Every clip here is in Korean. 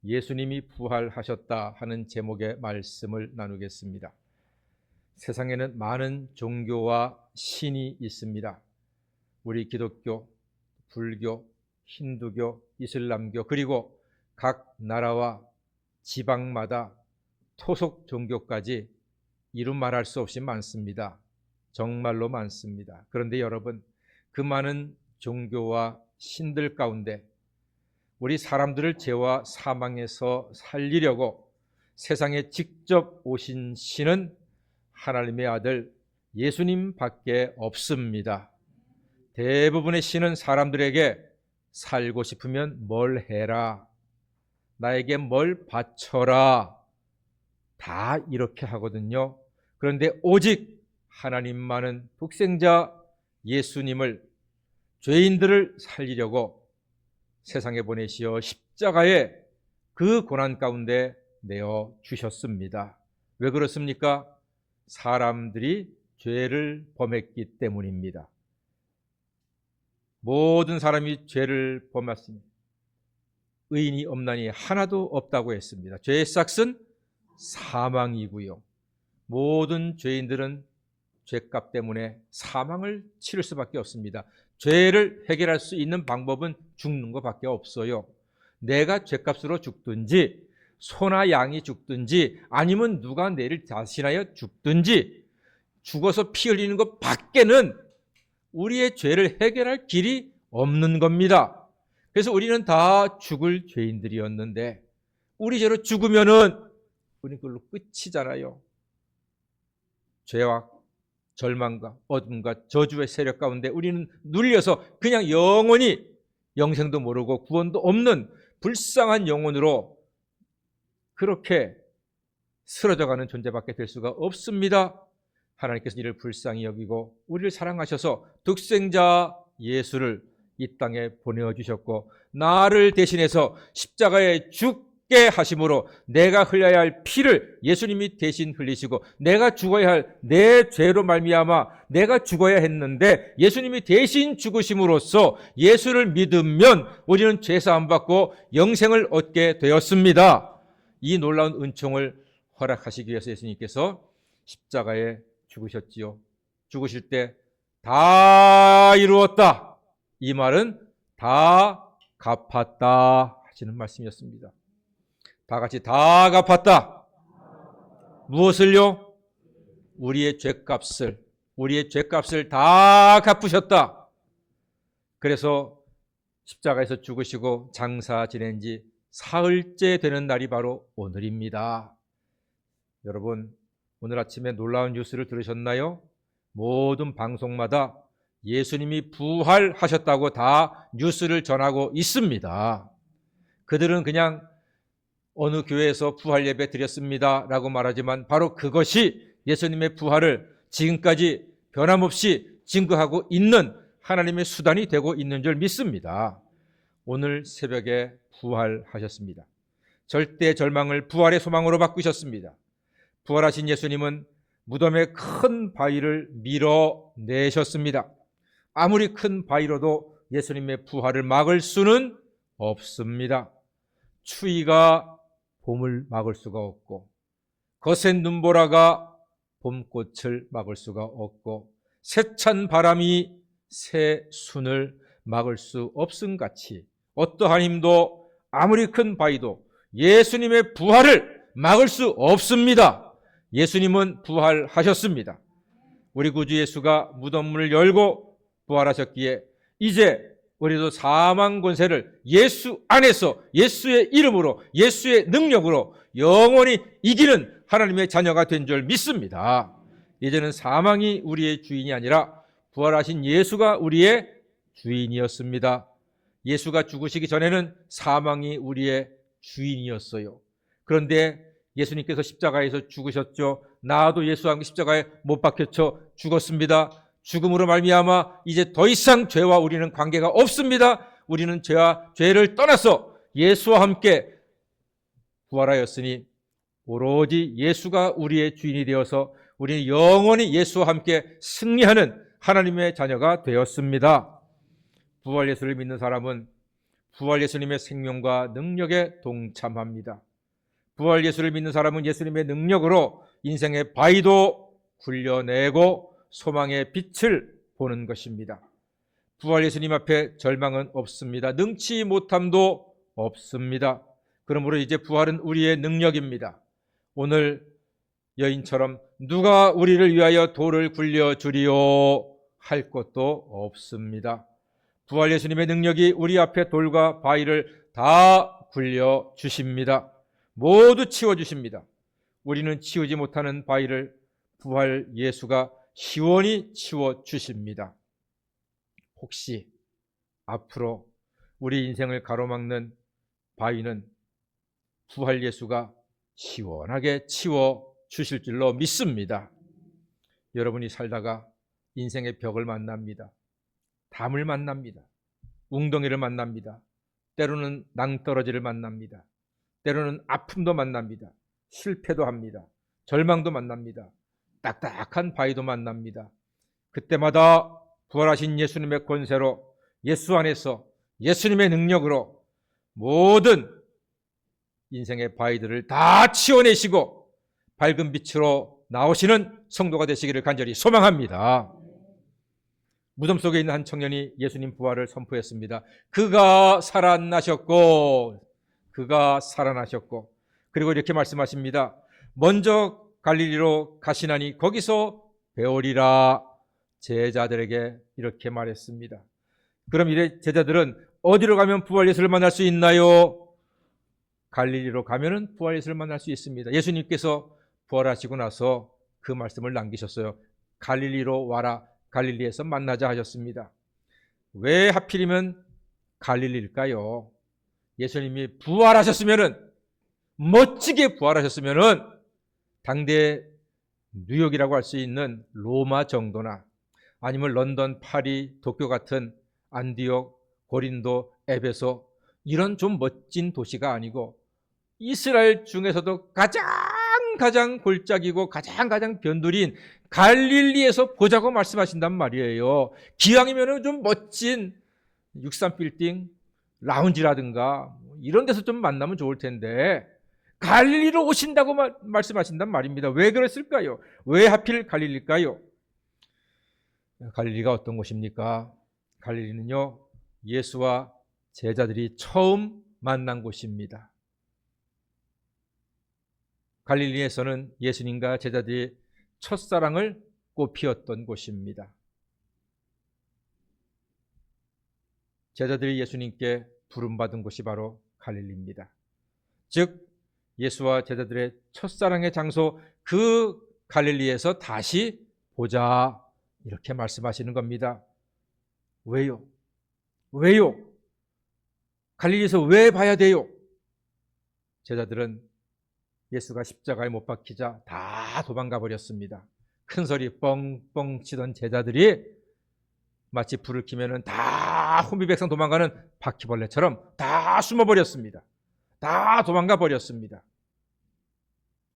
예수님이 부활하셨다 하는 제목의 말씀을 나누겠습니다. 세상에는 많은 종교와 신이 있습니다. 우리 기독교, 불교, 힌두교, 이슬람교, 그리고 각 나라와 지방마다 토속 종교까지 이루 말할 수 없이 많습니다. 정말로 많습니다. 그런데 여러분, 그 많은 종교와 신들 가운데 우리 사람들을 죄와 사망에서 살리려고 세상에 직접 오신 신은 하나님의 아들 예수님밖에 없습니다. 대부분의 신은 사람들에게 살고 싶으면 뭘 해라, 나에게 뭘 바쳐라, 다 이렇게 하거든요. 그런데 오직 하나님만은 독생자 예수님을, 죄인들을 살리려고 세상에 보내시어 십자가에 그 고난 가운데 내어 주셨습니다. 왜 그렇습니까? 사람들이 죄를 범했기 때문입니다. 모든 사람이 죄를 범했습니다. 의인이 없나니 하나도 없다고 했습니다. 죄의 삭은 사망이고요. 모든 죄인들은 죄값 때문에 사망을 치를 수밖에 없습니다. 죄를 해결할 수 있는 방법은 죽는 것밖에 없어요. 내가 죄값으로 죽든지, 소나 양이 죽든지, 아니면 누가 내를 대신하여 죽든지, 죽어서 피 흘리는 것 밖에는 우리의 죄를 해결할 길이 없는 겁니다. 그래서 우리는 다 죽을 죄인들이었는데, 우리 죄로 죽으면은 우리 그걸로 끝이잖아요. 죄와 절망과 어둠과 저주의 세력 가운데 우리는 눌려서 그냥 영원히 영생도 모르고 구원도 없는 불쌍한 영혼으로 그렇게 쓰러져가는 존재밖에 될 수가 없습니다. 하나님께서 이를 불쌍히 여기고 우리를 사랑하셔서 독생자 예수를 이 땅에 보내주셨고, 나를 대신해서 십자가에 죽게 하심으로 내가 흘려야 할 피를 예수님이 대신 흘리시고, 내가 죽어야 할 내 죄로 말미암아 내가 죽어야 했는데 예수님이 대신 죽으심으로써 예수를 믿으면 우리는 죄사함 받고 영생을 얻게 되었습니다. 이 놀라운 은총을 허락하시기 위해서 예수님께서 십자가에 죽으셨지요. 죽으실 때 다 이루었다, 이 말은 다 갚았다 하시는 말씀이었습니다. 다 같이 다 갚았다. 무엇을요? 우리의 죄값을 다 갚으셨다. 그래서 십자가에서 죽으시고 장사 지낸 지 사흘째 되는 날이 바로 오늘입니다. 여러분, 오늘 아침에 놀라운 뉴스를 들으셨나요? 모든 방송마다 예수님이 부활하셨다고 다 뉴스를 전하고 있습니다. 그들은 그냥 어느 교회에서 부활 예배 드렸습니다 라고 말하지만 바로 그것이 예수님의 부활을 지금까지 변함없이 증거하고 있는 하나님의 수단이 되고 있는 줄 믿습니다. 오늘 새벽에 부활하셨습니다. 절대 절망을 부활의 소망으로 바꾸셨습니다. 부활하신 예수님은 무덤의 큰 바위를 밀어내셨습니다. 아무리 큰 바위로도 예수님의 부활을 막을 수는 없습니다. 추위가 봄을 막을 수가 없고, 거센 눈보라가 봄꽃을 막을 수가 없고, 세찬 바람이 새 순을 막을 수 없음같이 어떠한 힘도 아무리 큰 바위도 예수님의 부활을 막을 수 없습니다. 예수님은 부활하셨습니다. 우리 구주 예수가 무덤문을 열고 부활하셨기에 이제 우리도 사망 권세를 예수 안에서 예수의 이름으로, 예수의 능력으로 영원히 이기는 하나님의 자녀가 된 줄 믿습니다. 이제는 사망이 우리의 주인이 아니라 부활하신 예수가 우리의 주인이었습니다. 예수가 죽으시기 전에는 사망이 우리의 주인이었어요. 그런데 예수님께서 십자가에서 죽으셨죠. 나도 예수와 함께 십자가에 못 박혀쳐 죽었습니다. 죽음으로 말미암아 이제 더 이상 죄와 우리는 관계가 없습니다. 우리는 죄를 떠나서 예수와 함께 부활하였으니 오로지 예수가 우리의 주인이 되어서 우리는 영원히 예수와 함께 승리하는 하나님의 자녀가 되었습니다. 부활 예수를 믿는 사람은 부활 예수님의 생명과 능력에 동참합니다. 부활 예수를 믿는 사람은 예수님의 능력으로 인생의 바위도 굴려내고 소망의 빛을 보는 것입니다. 부활 예수님 앞에 절망은 없습니다. 능치 못함도 없습니다. 그러므로 이제 부활은 우리의 능력입니다. 오늘 여인처럼 누가 우리를 위하여 돌을 굴려주리요 할 것도 없습니다. 부활 예수님의 능력이 우리 앞에 돌과 바위를 다 굴려주십니다. 모두 치워주십니다. 우리는 치우지 못하는 바위를 부활 예수가 시원히 치워주십니다. 혹시 앞으로 우리 인생을 가로막는 바위는 부활 예수가 시원하게 치워주실 줄로 믿습니다. 여러분이 살다가 인생의 벽을 만납니다. 담을 만납니다. 웅덩이를 만납니다. 때로는 낭떠러지를 만납니다. 때로는 아픔도 만납니다. 실패도 합니다. 절망도 만납니다. 딱딱한 바위도 만납니다. 그때마다 부활하신 예수님의 권세로 예수 안에서 예수님의 능력으로 모든 인생의 바위들을 다 치워내시고 밝은 빛으로 나오시는 성도가 되시기를 간절히 소망합니다. 무덤 속에 있는 한 청년이 예수님 부활을 선포했습니다. 그가 살아나셨고 그리고 이렇게 말씀하십니다. 먼저 갈릴리로 가시나니 거기서 배우리라. 제자들에게 이렇게 말했습니다. 그럼 이제 제자들은 어디로 가면 부활 예수를 만날 수 있나요? 갈릴리로 가면은 부활 예수를 만날 수 있습니다. 예수님께서 부활하시고 나서 그 말씀을 남기셨어요. 갈릴리로 와라. 갈릴리에서 만나자 하셨습니다. 왜 하필이면 갈릴리일까요? 예수님이 부활하셨으면은, 멋지게 부활하셨으면은 당대 뉴욕이라고 할 수 있는 로마 정도나 아니면 런던, 파리, 도쿄 같은 안디옥, 고린도, 에베소 이런 좀 멋진 도시가 아니고 이스라엘 중에서도 가장 골짜기고 가장 변두리인 갈릴리에서 보자고 말씀하신단 말이에요. 기왕이면 좀 멋진 63빌딩 라운지라든가 이런 데서 좀 만나면 좋을 텐데 갈릴리로 오신다고 말씀하신단 말입니다. 왜 그랬을까요? 왜 하필 갈릴리일까요? 갈릴리가 어떤 곳입니까? 갈릴리는요, 예수와 제자들이 처음 만난 곳입니다. 갈릴리에서는 예수님과 제자들이 첫사랑을 꽃피웠던 곳입니다. 제자들이 예수님께 부름받은 곳이 바로 갈릴리입니다. 즉 예수와 제자들의 첫사랑의 장소 그 갈릴리에서 다시 보자 이렇게 말씀하시는 겁니다. 왜요? 갈릴리에서 왜 봐야 돼요? 제자들은 예수가 십자가에 못 박히자 다 도망가 버렸습니다. 큰 소리 뻥뻥 치던 제자들이 마치 불을 켜면은 다 혼비백산 도망가는 바퀴벌레처럼 다 숨어버렸습니다. 다 도망가 버렸습니다.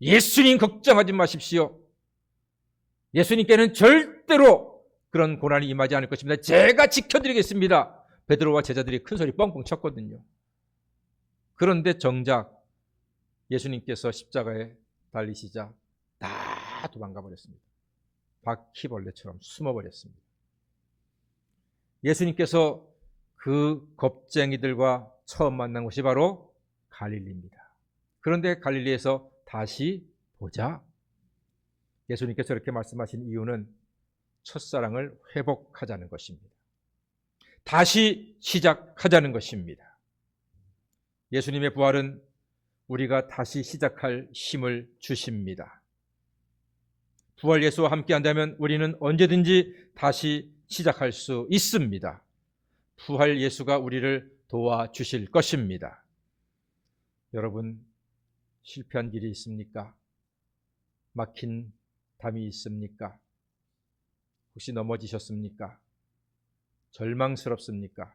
예수님 걱정하지 마십시오. 예수님께는 절대로 그런 고난이 임하지 않을 것입니다. 제가 지켜드리겠습니다. 베드로와 제자들이 큰 소리 뻥뻥 쳤거든요. 그런데 정작 예수님께서 십자가에 달리시자 다 도망가 버렸습니다. 바퀴벌레처럼 숨어버렸습니다. 예수님께서 그 겁쟁이들과 처음 만난 곳이 바로 갈릴리입니다. 그런데 갈릴리에서 다시 보자. 예수님께서 이렇게 말씀하신 이유는 첫사랑을 회복하자는 것입니다. 다시 시작하자는 것입니다. 예수님의 부활은 우리가 다시 시작할 힘을 주십니다. 부활 예수와 함께 한다면 우리는 언제든지 다시 시작할 수 있습니다. 부활 예수가 우리를 도와주실 것입니다. 여러분, 실패한 길이 있습니까? 막힌 담이 있습니까? 혹시 넘어지셨습니까? 절망스럽습니까?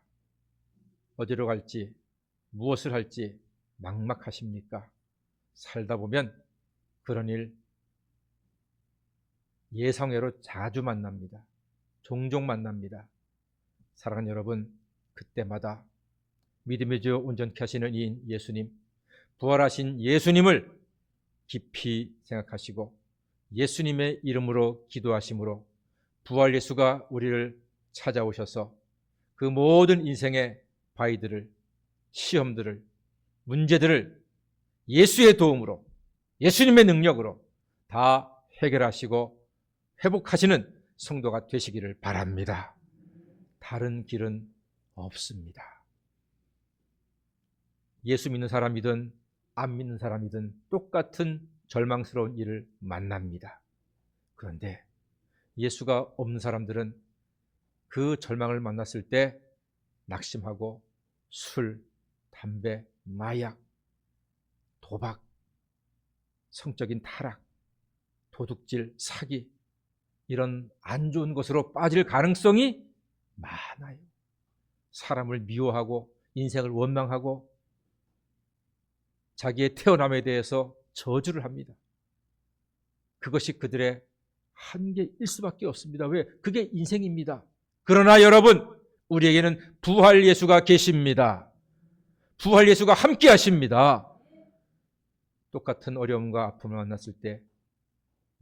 어디로 갈지, 무엇을 할지 막막하십니까? 살다 보면 그런 일 예상외로 자주 만납니다. 종종 만납니다. 사랑하는 여러분, 그때마다 믿음의 주 온전케 하시는 이인 예수님, 부활하신 예수님을 깊이 생각하시고 예수님의 이름으로 기도하심으로 부활 예수가 우리를 찾아오셔서 그 모든 인생의 바위들을, 시험들을, 문제들을 예수의 도움으로, 예수님의 능력으로 다 해결하시고 회복하시는 성도가 되시기를 바랍니다. 다른 길은 없습니다. 예수 믿는 사람이든 안 믿는 사람이든 똑같은 절망스러운 일을 만납니다. 그런데 예수가 없는 사람들은 그 절망을 만났을 때 낙심하고 술, 담배, 마약, 도박, 성적인 타락, 도둑질, 사기 이런 안 좋은 것으로 빠질 가능성이 많아요. 사람을 미워하고 인생을 원망하고 자기의 태어남에 대해서 저주를 합니다. 그것이 그들의 한계일 수밖에 없습니다. 왜? 그게 인생입니다. 그러나 여러분, 우리에게는 부활 예수가 계십니다. 부활 예수가 함께 하십니다. 똑같은 어려움과 아픔을 만났을 때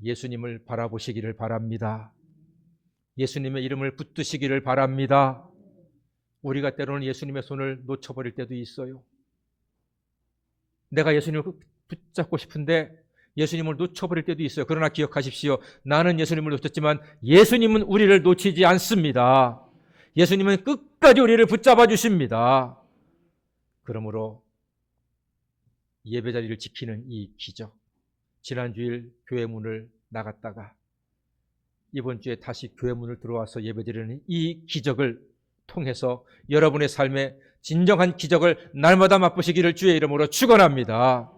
예수님을 바라보시기를 바랍니다. 예수님의 이름을 붙드시기를 바랍니다. 우리가 때로는 예수님의 손을 놓쳐버릴 때도 있어요. 내가 예수님을 붙잡고 싶은데 예수님을 놓쳐버릴 때도 있어요. 그러나 기억하십시오. 나는 예수님을 놓쳤지만 예수님은 우리를 놓치지 않습니다. 예수님은 끝까지 우리를 붙잡아 주십니다. 그러므로 예배 자리를 지키는 이 기적, 지난 주일 교회 문을 나갔다가 이번 주에 다시 교회 문을 들어와서 예배 드리는 이 기적을 통해서 여러분의 삶에 진정한 기적을 날마다 맛보시기를 주의 이름으로 축원합니다.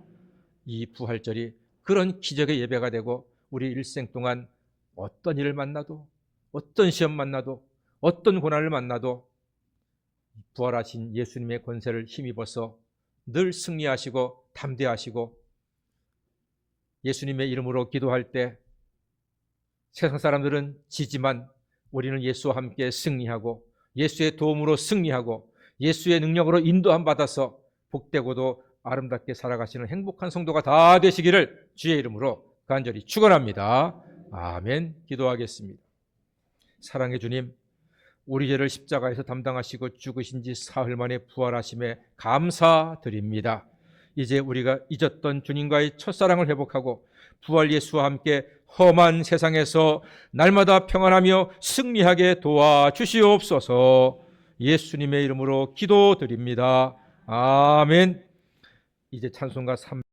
이 부활절이 그런 기적의 예배가 되고 우리 일생 동안 어떤 일을 만나도, 어떤 시험 만나도, 어떤 고난을 만나도 부활하신 예수님의 권세를 힘입어서 늘 승리하시고 담대하시고 예수님의 이름으로 기도할 때 세상 사람들은 지지만 우리는 예수와 함께 승리하고 예수의 도움으로 승리하고 예수의 능력으로 인도함 받아서 복되고도 아름답게 살아가시는 행복한 성도가 다 되시기를 주의 이름으로 간절히 축원합니다. 아멘. 기도하겠습니다. 사랑의 주님, 우리 죄를 십자가에서 담당하시고 죽으신 지 사흘 만에 부활하심에 감사드립니다. 이제 우리가 잊었던 주님과의 첫사랑을 회복하고 부활 예수와 함께 험한 세상에서 날마다 평안하며 승리하게 도와주시옵소서. 예수님의 이름으로 기도드립니다. 아멘. 이제 찬송가 3